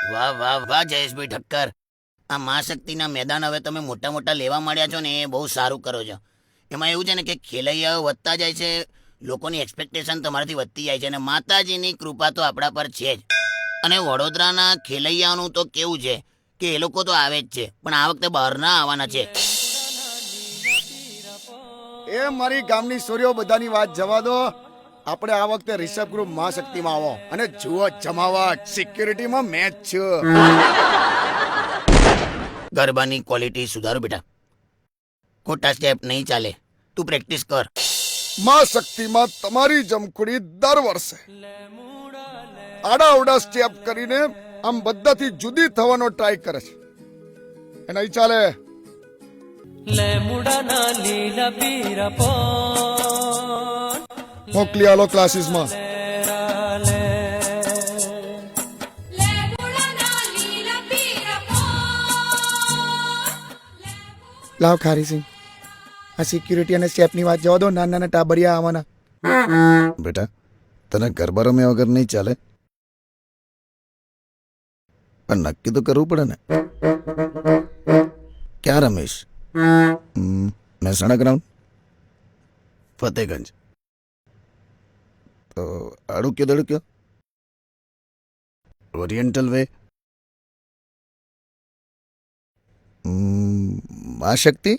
વાહ વાહ વાહ જયેશભાઈ ઠક્કર, આ મહાશક્તિના મેદાન હવે તમે મોટા મોટા લેવા માંડ્યા છો ને, એ બહુ સારું કરો છો. એમાં એવું છે ને કે ખેલૈયાઓ વધતા જાય છે, લોકોની એક્સપેક્ટેશન તમારાથી વધતી જાય છે, અને માતાજીની કૃપા તો આપણા પર છે જ. અને વડોદરાના ખેલૈયાઓનું તો કેવું છે કે એ લોકો તો આવે જ છે, પણ આ વખતે બહારના આવવાના છે. એ મારી ગામની સોરીઓ બધાની વાત જવા દો. આપણે આ વખતે રિષભ ગ્રુપ મહાશક્તિમાં આવો અને જુઓ જમાવટ. સિક્યુરિટીમાં મેચ છે. ગરબાની ક્વોલિટી સુધારો બેટા, ખોટા સ્ટેપ નહીં ચાલે, તું પ્રેક્ટિસ કર. મહાશક્તિમાં તમારી જમખુડી દર વર્ષે આડાઅવડા સ્ટેપ કરીને આમ બધાથી જુદી થવાનો ટ્રાય કરે છે. એ નહીં ચાલે. મોકલી આલો ક્લાસીસમાં. લાવ ખારી સિંહ, આ સિક્યુરિટી અને સ્ટેપની વાત જવા દો. નાના નાના ટાબરિયા આવવાના. બેટા, તને ગરબા રમ્યા વગર નહીં ચાલે, પણ નક્કી તો કરવું પડે ને. ક્યાં રમેશ? મહેસાણા ગ્રાઉન્ડ, ફતેગંજ. તો આડુક્યો દડુક્યો, ઓરિએન્ટલ વે, મહાશક્તિ.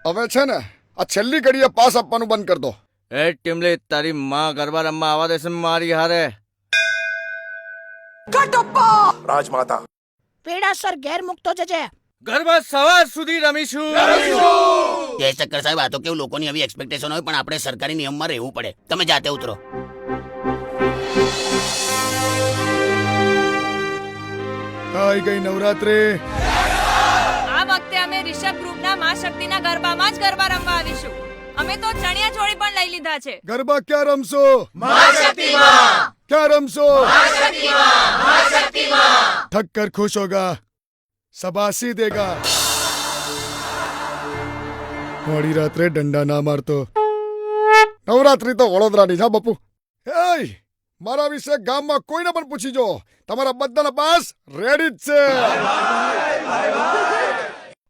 હવે છે ને આ છેલ્લી ઘડીએ પાસ આપવાનું બંધ કર દો. એ ટીમલી, તારી માં ગરબા રમવા આવવા દેશે મારી હારે? રાજમાતા પેડાસર ઘેર મૂકતો જજે. ગરબા સવાર સુધી રમીશું. જયેશ ઠક્કર સાહેબ, આ તો કેવું લોકોની આવી એક્સપેક્ટેશન હોય, પણ આપણે સરકારી નિયમમાં રહેવું પડે. તમે જાતે ઉતરો. આવી ગઈ નવરાત્રી. આ વખતે અમે રિષભ ગ્રુપના મહાશક્તિના ગરબામાં જ ગરબા રમવા આવીશું. અમે તો ચણિયા ચોળી પણ લઈ લીધા છે. ગરબા ક્યાં રમશો? મહાશક્તિમાં. ક્યાં રમશો? મહાશક્તિમાં. ઠક્કર ખુશ હોગા, સબાસી દેગા. મોડી રાત્રે ડંડા ના મારતો. નવરાત્રી તો વડોદરાની છે બાપુ. એય, મારા વિશે ગામમાં કોઈને પણ પૂછી જો, તમારા બધાના પાસ રેડી જ છે.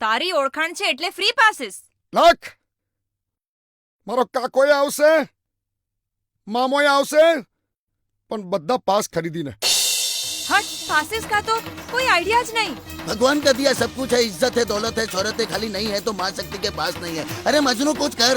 તારી ઓળખાણ છે એટલે ફ્રી પાસીસ. લાખ મારો કાકોય આવશે, મામોય આવશે, પણ બધા પાસ ખરીદીને. હટ, પાસીસ કા તો કોઈ આઈડિયા જ નહીં. भगवान का दिया सब कुछ है, इज्जत है, दौलत है, शोहरत है, खाली नहीं है तो महाशक्ति के पास नहीं है. अरे मजनू कुछ कर.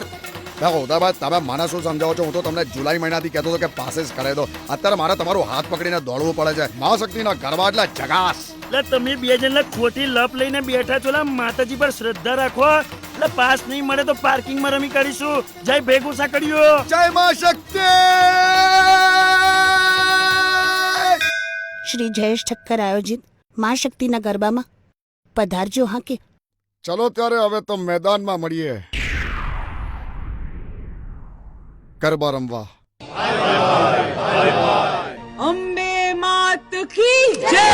ઉદાબાદ તમે મને શું સમજાવો છો? હું તો તમને જુલાઈ મહિનાથી કહેતો હતો કે પાસીસ કરાવી દો. અત્યારે મારે તમારું હાથ પકડીને દોડવું પડે છે. મહાશક્તિના ગરબા એટલે જગાસ. એટલે તમે બે જણ ખોટી લપ લઈને બેઠા છો. માતાજી પર શ્રદ્ધા રાખો. એટલે પાસ નહીં મળે તો પાર્કિંગમાં રમી કરીશું. જય ભેગું સાંકળ્યો. જય મહાશક્તિ. શ્રી જયેશ ઠક્કર આયોજિત મહાશક્તિના ગરબામાં પધારજો. હા કે ચલો ત્યારે હવે તો મેદાનમાં મળીએ ગરબા રમવા. અંબે માત કી જય.